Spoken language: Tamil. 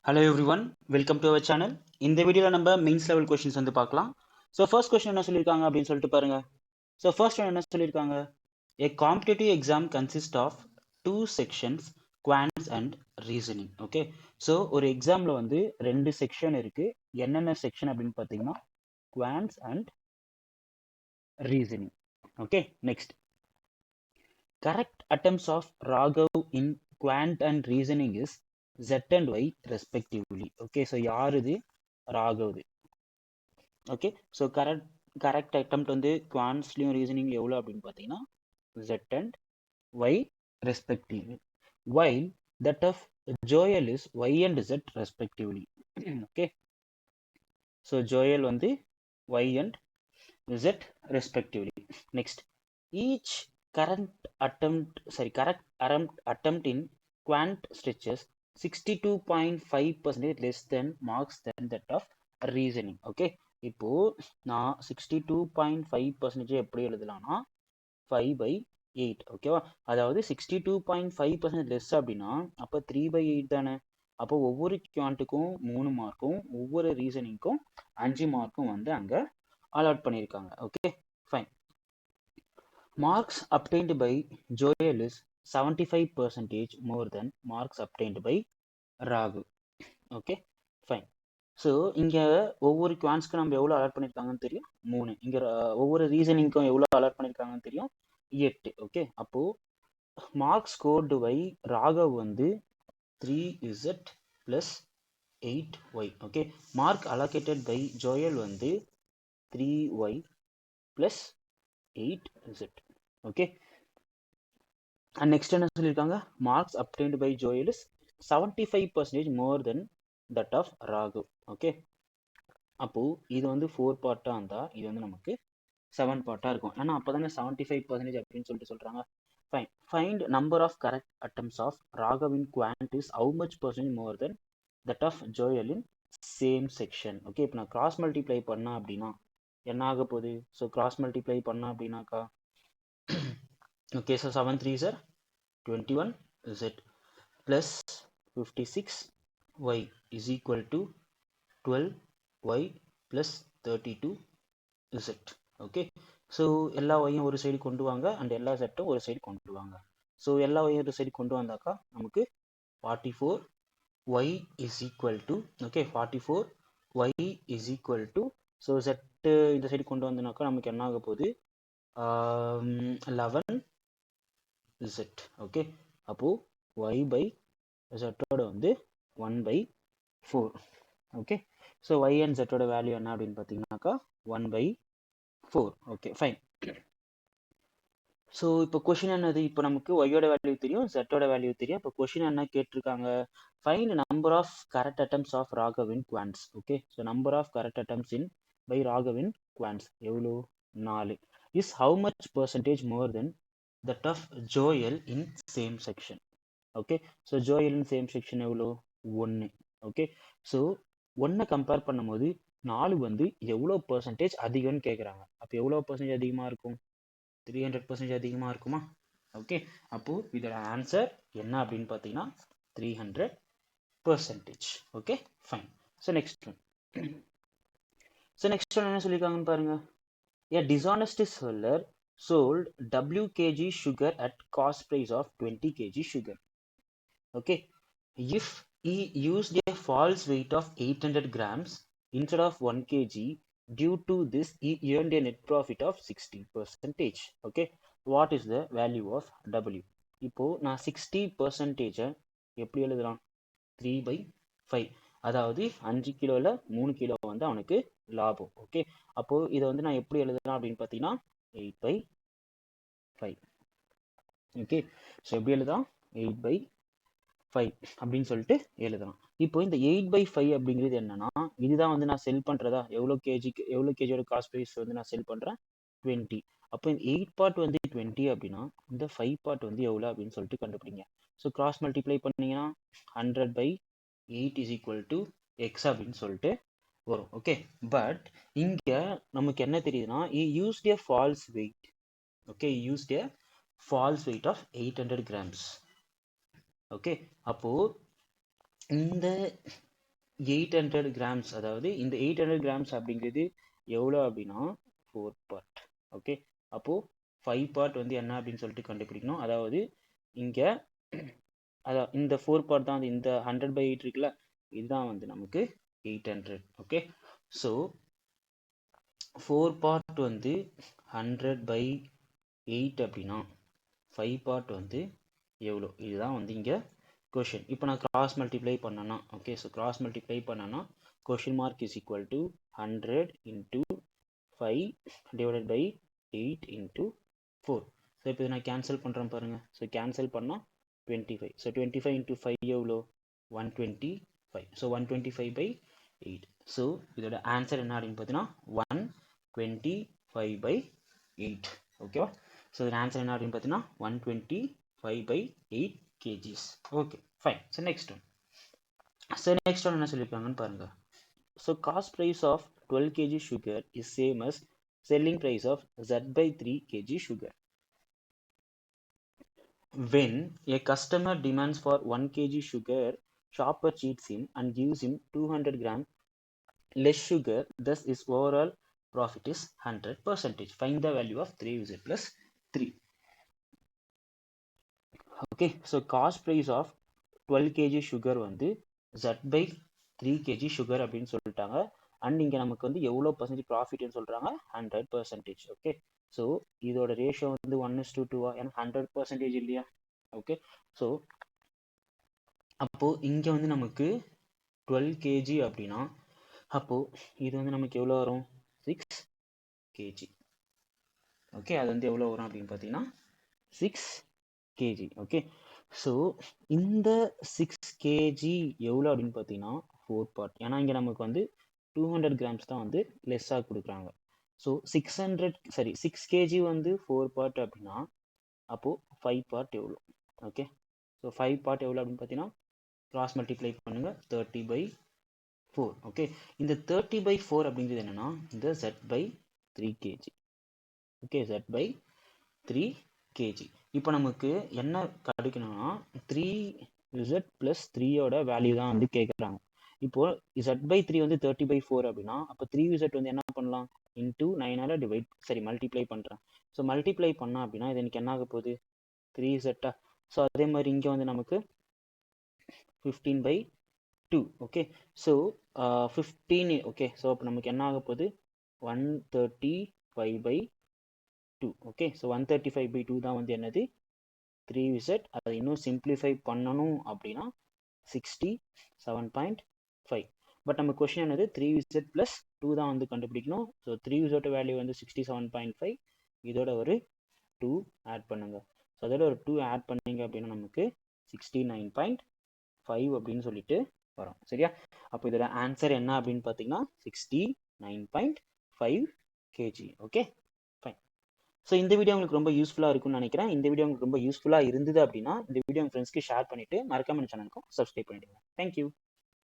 Hello everyone, welcome to our channel. இந்த வீடியோல நம்ம மெயின்ஸ் லெவல் கொஸ்டின்ஸ் வந்து பார்க்கலாம். ஸோ ஃபர்ஸ்ட் கொஸ்டின் என்ன சொல்லியிருக்காங்க அப்படின்னு சொல்லிட்டு பாருங்க. ஸோ ஃபர்ஸ்ட் ஒன் என்ன சொல்லியிருக்காங்க, a competitive exam consists of two sections, quants and reasoning. Okay, so ஒரு எக்ஸாம்ல வந்து ரெண்டு செக்ஷன் இருக்கு. என்னென்ன செக்ஷன் அப்படின்னு பார்த்தீங்கன்னா quants and reasoning. Okay, next correct attempts of Raghav in quant and reasoning is Z and Y respectively. Okay, so யார் இது, Raghav. Okay, so correct attempt வந்து குவான்ஸ்லையும் ரீசனிங்லையும் எவ்வளோ அப்படின்னு பார்த்தீங்கன்னா Z and Y respectively. While that of Joel is Y and Z respectively. Okay, so Joel வந்து Y and Z respectively. Next, each correct attempt in quant stretches 62.5% less than marks than that of reasoning. Okay, இப்போ நான் 62.5% எப்படி எழுதலாம்னா 5/8. ஓகேவா, அதாவது 62.5% லெஸ் அப்படின்னா அப்போ 3/8 தானே. அப்போ ஒவ்வொரு குவான்ட்டுக்கும் 3 மார்க்கும் ஒவ்வொரு ரீசனிங்க்கும் 5 மார்க்கும் வந்து அங்கே அலாட் பண்ணியிருக்காங்க. Okay, fine. Marks obtained by Joel is 75% more than marks obtained by Raghu. Okay, fine. So இங்கே ஒவ்வொரு குவான்ஸ்க்கு நம்ம எவ்வளோ அலாட் பண்ணியிருக்காங்கன்னு தெரியும், 3. இங்கே ஒவ்வொரு ரீசனிங்க்கும் எவ்வளோ அலாட் பண்ணியிருக்காங்கன்னு தெரியும், 8. ஓகே, அப்போது மார்க்ஸ் ஸ்கோர்டு பை ராகவ் வந்து 3Z + 8Y. Okay, mark allocated by Joel வந்து 3Y + 8Z. Okay, and next என்ன சொல்லியிருக்காங்க, marks obtained by Joel is 75% more than that of Raghav. Okay, அப்போது இது வந்து 4 பார்ட்டாக இருந்தால் இது வந்து நமக்கு 7 பார்ட்டாக இருக்கும். ஏன்னா அப்போ தானே 75% அப்படின்னு சொல்லிட்டு சொல்கிறாங்க. Fine. Find number of correct attempts of Raghav in quant is how much percent more than that of Joel in same section. Okay, இப்போ நான் கிராஸ் மல்டிப்ளை பண்ணேன் அப்படின்னா என்ன ஆக போகுது, ஸோ கிராஸ் மல்டிப்ளை பண்ணேன் அப்படின்னாக்கா okay, so 7 3s are 21Z plus 56Y is equal to 12Y plus 32Z. Okay, so எல்லா ஒய்யும் ஒரு சைடு கொண்டு வாங்க அண்ட் எல்லா செட்டும் ஒரு சைடு கொண்டு வாங்க. ஸோ எல்லா ஒய்யும் ஒரு சைடு கொண்டு வந்தாக்கா நமக்கு 44Y is equal to, okay, 44Y is equal to, so set இந்த சைடு கொண்டு வந்தனாக்கா நமக்கு என்ன ஆக போகுது, 11Z. ஓகே, அப்போது Y by Z வந்து 1/4. Okay, so Y and Z value என்ன அப்படின்னு பார்த்தீங்கன்னாக்கா 1/4. Okay, fine. ஸோ இப்போ கொஷின் என்னது, இப்போ நமக்கு ஒய்யோட வேல்யூ தெரியும், ஜெட்டோட வேல்யூ தெரியும். இப்போ கொஷின் என்ன கேட்டிருக்காங்க, find number of correct attempts of Raghav in quants. Okay, so number of correct attempts in by Raghav in quants எவ்வளோ, 4. Is how much percentage more than that of Joel in same section. Okay, so Joel in same section எவ்வளோ, 1. ஓகே, ஸோ 1 கம்பேர் பண்ணும்போது 4 வந்து எவ்வளோ பர்சன்டேஜ் அதிகம்னு கேட்குறாங்க. அப்போ எவ்வளோ பர்சன்டேஜ் அதிகமாக இருக்கும், 300% அதிகமாக இருக்குமா. ஓகே, அப்போது இதோட ஆன்சர் என்ன அப்படின்னு பார்த்தீங்கன்னா 300%. Okay, fine. So next one என்ன சொல்லியிருக்காங்கன்னு பாருங்க. A dishonest seller sold W kg sugar at cost price of 20 kg sugar. Okay, if he used a false weight of 800 grams instead of 1 kg, due to this he earned a net profit of 60%. Okay, what is the value of W? இப்போ நான் 60% எப்படி எழுதலாம், 3/5. அதாவது 5 கிலோவில் 3 கிலோ வந்து அவனுக்கு லாபம். ஓகே, அப்போது இதை வந்து நான் எப்படி எழுதலாம் அப்படின்னு பார்த்தீங்கன்னா 8/5. ஓகே, ஸோ எப்படி எழுதலாம், 8/5 அப்படின்னு சொல்லிட்டு எழுதலாம். இப்போ இந்த 8/5 அப்படிங்கிறது என்னன்னா, இதுதான் வந்து நான் செல் பண்ணுறதா, எவ்வளோ கேஜியோட காஸ்ட் ப்ரைஸ் வந்து நான் செல் பண்ணுறேன், 20. அப்போ இந்த 8 பார்ட் வந்து 20 அப்படின்னா இந்த 5 பார்ட் வந்து எவ்வளோ அப்படின்னு சொல்லிட்டு கண்டுபிடிங்க. ஸோ கிராஸ் மல்டிப்ளை பண்ணீங்கன்னா 100/8 is equal to X அப்படின்னு சொல்லிட்டு வரும். ஓகே, பட் இங்கே நமக்கு என்ன தெரியுதுன்னா, used a false weight. Okay, used a false weight of 800 grams. Okay, அப்போது இந்த 800 கிராம்ஸ், அதாவது இந்த 800 கிராம்ஸ் அப்படிங்கிறது எவ்வளோ அப்படின்னா 4 பார்ட். ஓகே, அப்போது 5 பார்ட் வந்து என்ன அப்படின்னு சொல்லிட்டு கண்டுபிடிக்கணும். அதாவது இங்கே அதான் இந்த 4 பார்ட் தான் இந்த 100/8 இருக்குல்ல, இதுதான் வந்து நமக்கு 800. ஓகே, ஸோ 4 பார்ட் வந்து 100/8 அப்படின்னா 5 பார்ட் வந்து எவ்வளோ, இதுதான் வந்து இங்கே கொஷின். இப்போ நான் கிராஸ் மல்டிப்ளை பண்ணேன்னா, ஓகே, ஸோ கிராஸ் மல்டிப்ளை பண்ணேன்னா question mark is equal to 100 into 5 divided by 8 into 4. So இப்போ இதை நான் கேன்சல் பண்ணுறேன் பாருங்கள். ஸோ கேன்சல் பண்ணால் 25. ஸோ 25 இன்ட்டு 5 எவ்வளோ, 125. ஸோ 125/8. ஸோ இதோட ஆன்சர் என்ன அப்படின்னு பார்த்தீங்கன்னா 125/8. ஓகேவா? ஸோ இதோட ஆன்சர் என்ன அப்படின்னு பார்த்தீங்கன்னா 125/8 kgs. Okay, fine. So next one. So next one என்ன சொல்லிருக்காங்கன்னு பாருங்க. So cost price of 12 kg sugar is same as selling price of Z/3 kg sugar. When a customer demands for 1 kg sugar, shopper cheats him and gives him 200 gram less sugar. Thus his overall profit is 100%. Find the value of 3z plus 3. Okay, so cost price of 12 kg sugar வந்து Z/3 kg சுகர் அப்படின்னு சொல்லிட்டாங்க. அண்ட் இங்கே நமக்கு வந்து எவ்வளோ பர்சன்டேஜ் ப்ராஃபிட்னு சொல்கிறாங்க, 100%. ஓகே, ஸோ இதோட ரேஷியோ வந்து 1:2 ஏன்னா 100% இல்லையா? ஓகே, ஸோ அப்போது இங்கே வந்து நமக்கு 12 kg அப்படின்னா அப்போது இது வந்து நமக்கு எவ்வளோ வரும், 6 kg. ஓகே, அது வந்து எவ்வளோ வரும் அப்படின்னு பார்த்தீங்கன்னா 6 kg. ஓகே, ஸோ இந்த 6 kg எவ்வளோ அப்படின்னு பார்த்தீங்கன்னா 4 பார்ட். ஏன்னா இங்கே நமக்கு வந்து 200 கிராம்ஸ் தான் வந்து லெஸ்ஸாக கொடுக்குறாங்க. ஸோ 6 kg வந்து 4 பார்ட் அப்படின்னா அப்போது 5 பார்ட் எவ்வளோ? ஓகே, ஸோ 5 பார்ட் எவ்வளோ அப்படின்னு பார்த்தீங்கன்னா கிராஸ் மல்டிப்ளை பண்ணுங்கள், 30/4. ஓகே, இந்த 30/4 அப்படிங்கிறது என்னென்னா இந்த Z/3 kg. Okay, Z/3 kg. இப்போ நமக்கு என்ன கிடைக்கணும்னா 3z + 3யோட வேல்யூ தான் வந்து கேட்குறாங்க. இப்போ Z/3 வந்து 30/4 அப்படின்னா அப்போ 3z வந்து என்ன பண்ணலாம், இன்டூ 9 மல்டிப்ளை பண்ணுறேன். ஸோ மல்டிப்ளை பண்ணா அப்படின்னா இது எனக்கு என்ன ஆக போகுது, 3z. ஸோ அதே மாதிரி இங்கே வந்து நமக்கு 15/2. Okay, so 15. ஓகே, ஸோ அப்போ நமக்கு என்ன ஆக போகுது 135/2. ஓகே, ஸோ 135/2 தான் வந்து என்னது 3z. அதை இன்னும் சிம்பிளிஃபை பண்ணணும் அப்படின்னா 67.5. பட் நம்ம கொஸ்டின் என்னது 3z + 2 தான் வந்து கண்டுபிடிக்கணும். ஸோ 3z வேல்யூ வந்து 67.5, இதோட ஒரு 2 ஆட் பண்ணுங்க. ஸோ அதோட ஒரு 2 ஆட் பண்ணீங்க அப்படின்னா நமக்கு 69.5 அப்படின்னு சொல்லிட்டு வரும். சரியா? அப்போ இதோட ஆன்சர் என்ன அப்படின்னு பார்த்தீங்கன்னா 69.5 kg. Okay, fine. ஸோ இந்த வீடியோ உங்களுக்கு ரொம்ப யூஸ்ஃபுல்லாக இருக்கும்னு நினைக்கிறேன். இந்த வீடியோ உங்களுக்கு ரொம்ப யூஸ்ஃபுல்லாக இருந்தது அப்படின்னா இந்த வீடியோ உங்கள் ஃப்ரெண்ட்ஸ்க்கு ஷேர் பண்ணிவிட்டு மறக்காம சேனலுக்கும் சப்ஸ்கிரைப் பண்ணிவிடுங்க. தேங்க்யூ.